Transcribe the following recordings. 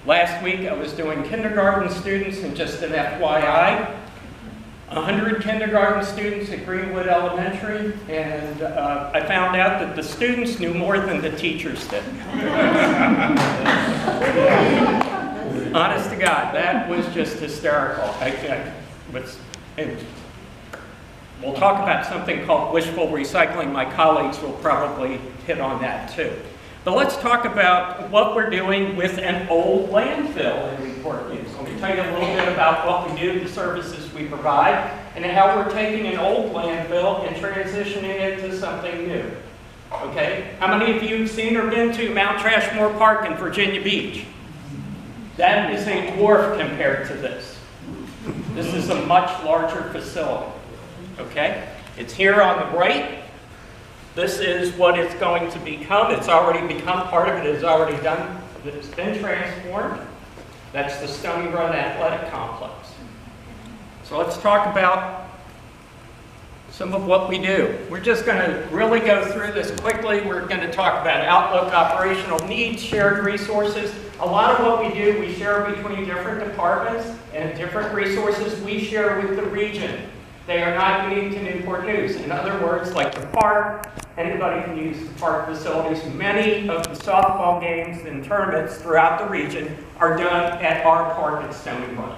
Last week I was doing kindergarten students, and just an FYI, 100 kindergarten students at Greenwood Elementary, and I found out that the students knew more than the teachers did. Honest to God, that was just hysterical. We'll talk about something called wishful recycling. My colleagues will probably hit on that too. But let's talk about what we're doing with an old landfill in Newport News. Let me tell you a little bit about what we do, the services we provide, and how we're taking an old landfill and transitioning it to something new. Okay? How many of you have seen or been to Mount Trashmore Park in Virginia Beach? That is a dwarf compared to this. This is a much larger facility. Okay? It's here on the right. This is what it's going to become. It's already become, part of it is already done. It's been transformed. That's the Stony Run Athletic Complex. So let's talk about some of what we do. We're just going to really go through this quickly. We're going to talk about outlook, operational needs, shared resources. A lot of what we do, we share between different departments and different resources we share with the region. They are not unique to Newport News. In other words, like the park, anybody can use the park facilities. Many of the softball games and tournaments throughout the region are done at our park at Stony Run.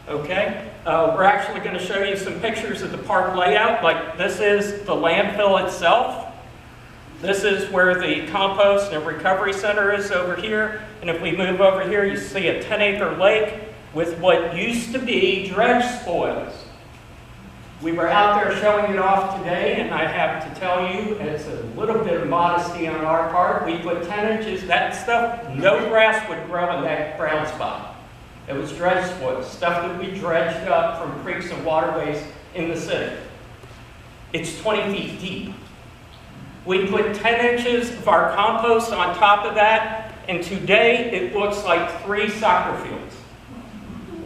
Okay? We're actually going to show you some pictures of the park layout. Like this is the landfill itself. This is where the compost and recovery center is over here. And if we move over here, you see a 10-acre lake with what used to be dredge spoils. We were out there showing it off today, and I have to tell you, it's a little bit of modesty on our part. We put 10 inches, that stuff, no grass would grow in that brown spot. It was dredge spoils, stuff that we dredged up from creeks and waterways in the city. It's 20 feet deep. We put 10 inches of our compost on top of that, and today it looks like 3 soccer fields.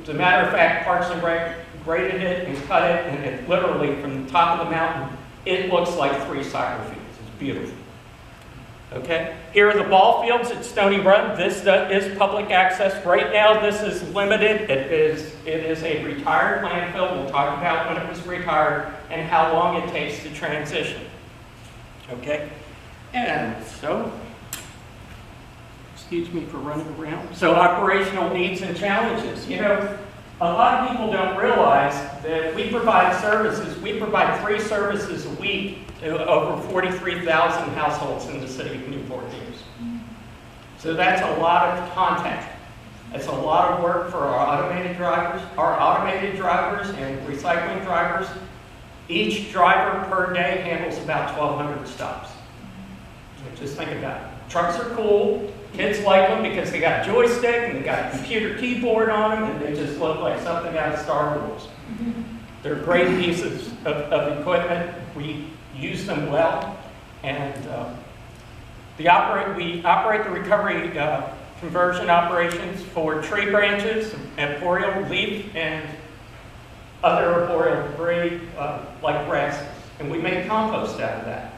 As a matter of fact, Parks and Rec graded it and cut it, and it literally, from the top of the mountain, it looks like 3 soccer fields. It's beautiful. Okay? Here are the ball fields at Stony Run. This is public access. Right now, this is limited. It is a retired landfill. We'll talk about when it was retired and how long it takes to transition. Okay? And so, excuse me for running around. So, operational needs and challenges. You know, a lot of people don't realize that we provide services. We provide 3 services a week to over 43,000 households in the city of Newport News. So that's a lot of contact. That's a lot of work for our automated drivers and recycling drivers. Each driver per day handles about 1,200 stops. So just think about it. Trucks are cool. Kids like them because they got a joystick and they got a computer keyboard on them, and they just look like something out of Star Wars. They're great pieces of equipment. We use them well, and we operate the recovery conversion operations for tree branches, arboreal leaf, and other arboreal debris like grasses, and we make compost out of that.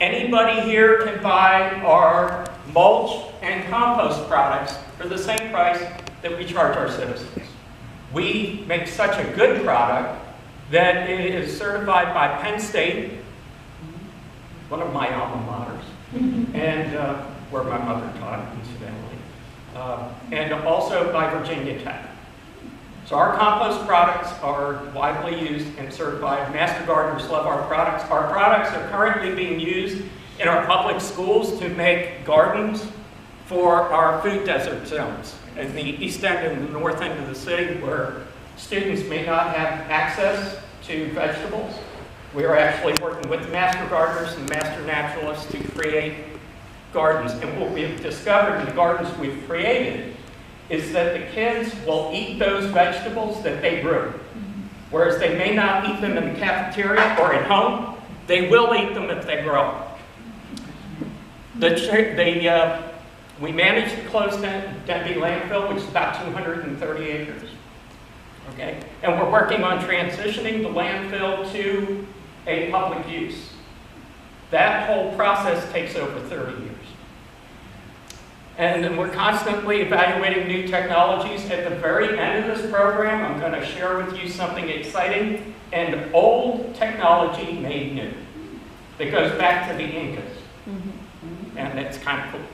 Anybody here can buy our mulch and compost products for the same price that we charge our citizens. We make such a good product that it is certified by Penn State, one of my alma maters, and where my mother taught, incidentally, and also by Virginia Tech. So our compost products are widely used and certified. Master gardeners love our products. Our products are currently being used in our public schools to make gardens for our food desert zones in the east end and the north end of the city where students may not have access to vegetables. We are actually working with master gardeners and master naturalists to create gardens. And what we've discovered in the gardens we've created is that the kids will eat those vegetables that they grew. Whereas they may not eat them in the cafeteria or at home, they will eat them if they grow. We manage the closed Denby landfill, which is about 230 acres. Okay? And we're working on transitioning the landfill to a public use. That whole process takes over 30 years. And then we're constantly evaluating new technologies. At the very end of this program, I'm going to share with you something exciting and old technology made new. That goes back to the Incas. And it's kind of cool.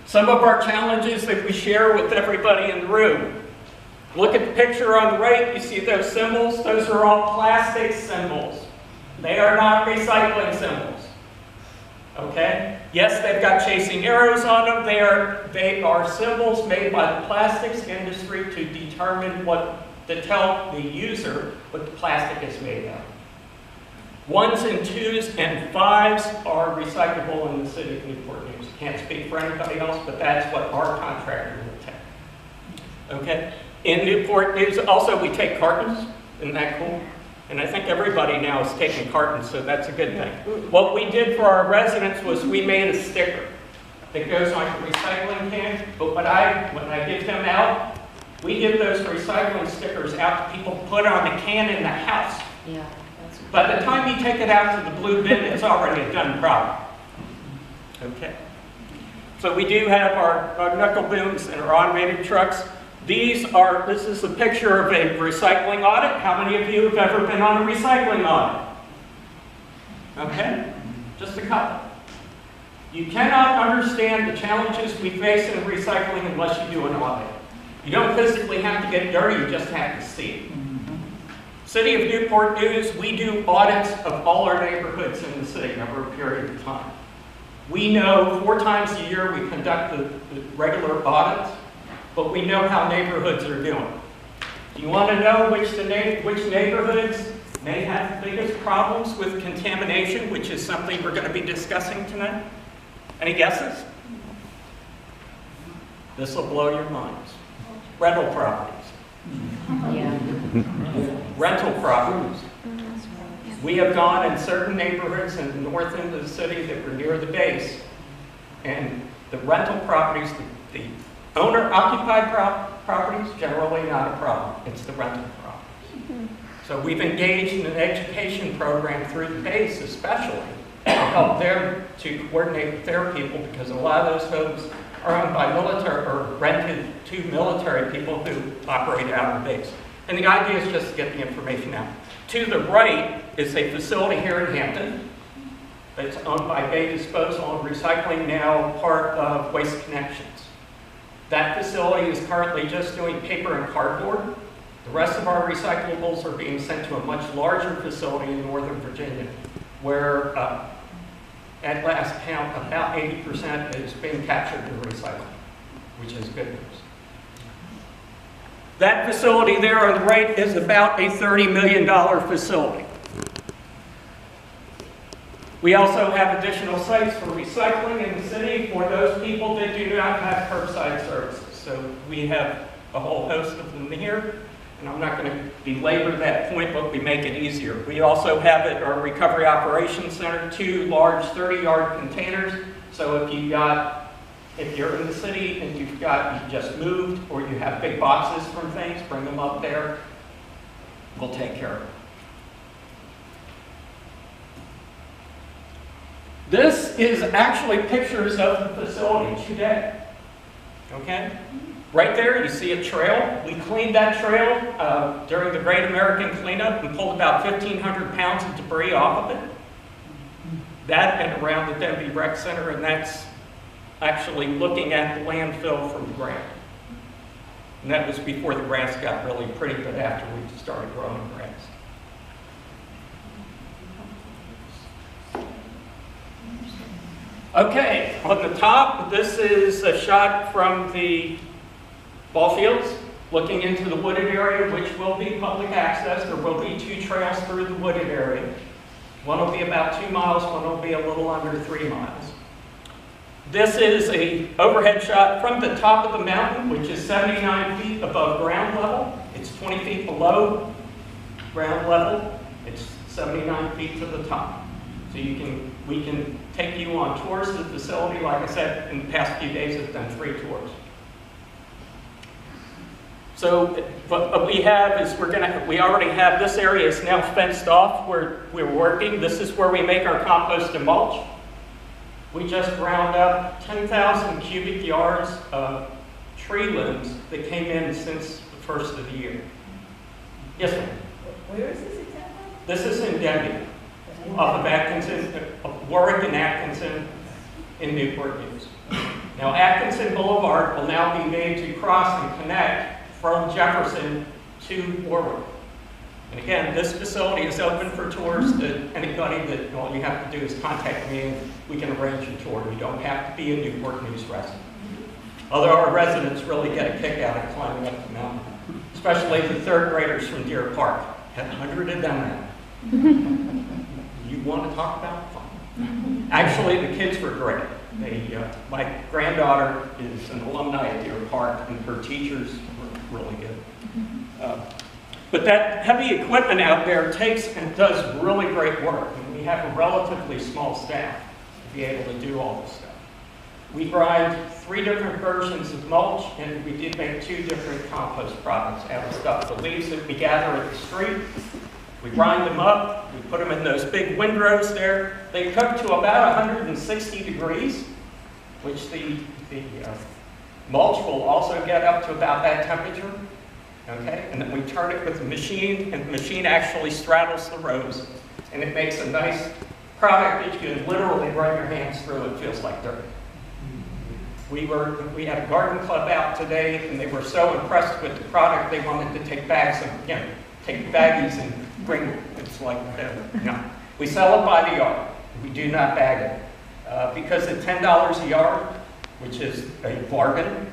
Some of our challenges that we share with everybody in the room. Look at the picture on the right. You see those symbols? Those are all plastic symbols. They are not recycling symbols. Okay? Yes, they've got chasing arrows on them. They are symbols made by the plastics industry to determine to tell the user what the plastic is made of. 1s and 2s and 5s are recyclable in the city of Newport News. Can't speak for anybody else, but that's what our contractor will take. Okay? In Newport News, also we take cartons. Isn't that cool? And I think everybody now is taking cartons, so that's a good thing. What we did for our residents was we made a sticker that goes on the recycling can, but when I give them out, we give those recycling stickers out to people to put on the can in the house. Yeah. By the time you take it out to the blue bin, it's already a done problem. Okay. So we do have our knuckle booms and our automated trucks. This is a picture of a recycling audit. How many of you have ever been on a recycling audit? Okay, just a couple. You cannot understand the challenges we face in recycling unless you do an audit. You don't physically have to get dirty, you just have to see it. City of Newport News, we do audits of all our neighborhoods in the city over a period of time. We know 4 times a year we conduct the regular audits, but we know how neighborhoods are doing. Do you want to know which neighborhoods may have the biggest problems with contamination, which is something we're going to be discussing tonight? Any guesses? This will blow your minds. Rental properties. Yeah. Rental properties. We have gone in certain neighborhoods in the north end of the city that were near the base, and the rental properties, the owner-occupied properties, generally not a problem. It's the rental properties. So we've engaged in an education program through the base, especially, to help them to coordinate with their people, because a lot of those homes are owned by military or rented to military people who operate out of the base. And the idea is just to get the information out. To the right is a facility here in Hampton that's owned by Bay Disposal and Recycling, now part of Waste Connections. That facility is currently just doing paper and cardboard. The rest of our recyclables are being sent to a much larger facility in Northern Virginia, where at last count, about 80% is being captured and recycled, which is good news. That facility there on the right is about a $30 million facility. We also have additional sites for recycling in the city for those people that do not have curbside services. So we have a whole host of them here, and I'm not going to belabor that point, but we make it easier. We also have at our Recovery Operations Center 2 large 30-yard containers. So if you're in the city and you just moved, or you have big boxes from things, bring them up there. We'll take care of it. This is actually pictures of the facility today. Okay? Right there, you see a trail. We cleaned that trail during the Great American Cleanup and pulled about 1,500 pounds of debris off of it. That and around the Denby Rec Center, and that's actually looking at the landfill from the ground. And that was before the grass got really pretty, but after we started growing grass. Okay, on the top, this is a shot from the ball fields, looking into the wooded area, which will be public access. There will be 2 trails through the wooded area. One will be about 2 miles, one will be a little under 3 miles. This is an overhead shot from the top of the mountain, which is 79 feet above ground level. It's 20 feet below ground level. It's 79 feet to the top. So we can take you on tours of the facility. Like I said, in the past few days, I've done 3 tours. So what we have is we already have, this area is now fenced off where we're working. This is where we make our compost and mulch. We just ground up 10,000 cubic yards of tree limbs that came in since the first of the year. Yes, ma'am? Where is this example? This is in Denby, off of Atkinson, Warwick and Atkinson in Newport News. Now, Atkinson Boulevard will now be made to cross and connect from Jefferson to Warwick. And again, this facility is open for tours to anybody that all you have to do is contact me and we can arrange a tour. You don't have to be a Newport News resident. Although our residents really get a kick out of climbing up the mountain, especially the third graders from Deer Park. Have 100 of them now. You want to talk about fun? Actually, the kids were great. My granddaughter is an alumni at Deer Park, and her teachers were really good. But that heavy equipment out there takes and does really great work, and we have a relatively small staff to be able to do all this stuff. We grind 3 different versions of mulch, and we did make 2 different compost products out of stuff. The leaves that we gather at the street, we grind them up, we put them in those big windrows there. They cook to about 160 degrees, which the mulch will also get up to about that temperature. Okay, and then we turn it with the machine, and the machine actually straddles the rows, and it makes a nice product that you can literally run your hands through. It feels like dirt. We had a garden club out today, and they were so impressed with the product they wanted to take bags and take baggies and bring. It's like we sell it by the yard. We do not bag it because at $10 a yard, which is a bargain.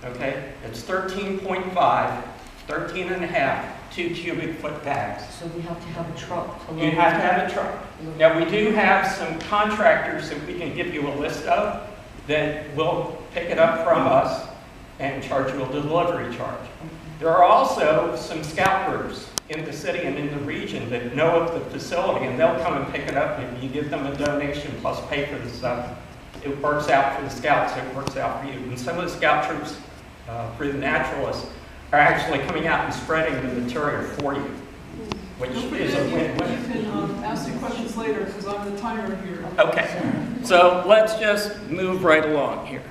Okay, it's 13.5, 13 and a half, 2 cubic foot bags. So we have to have a truck. You have to have a truck. Now we do have some contractors that we can give you a list of that will pick it up from us and charge you a delivery charge. There are also some scout groups in the city and in the region that know of the facility, and they'll come and pick it up, and you give them a donation plus pay for the stuff. It works out for the scouts, it works out for you. And some of the scout troops through the naturalists are actually coming out and spreading the material for you, which is a win-win. You can ask the questions later because I'm the timer here. Okay, so let's just move right along here.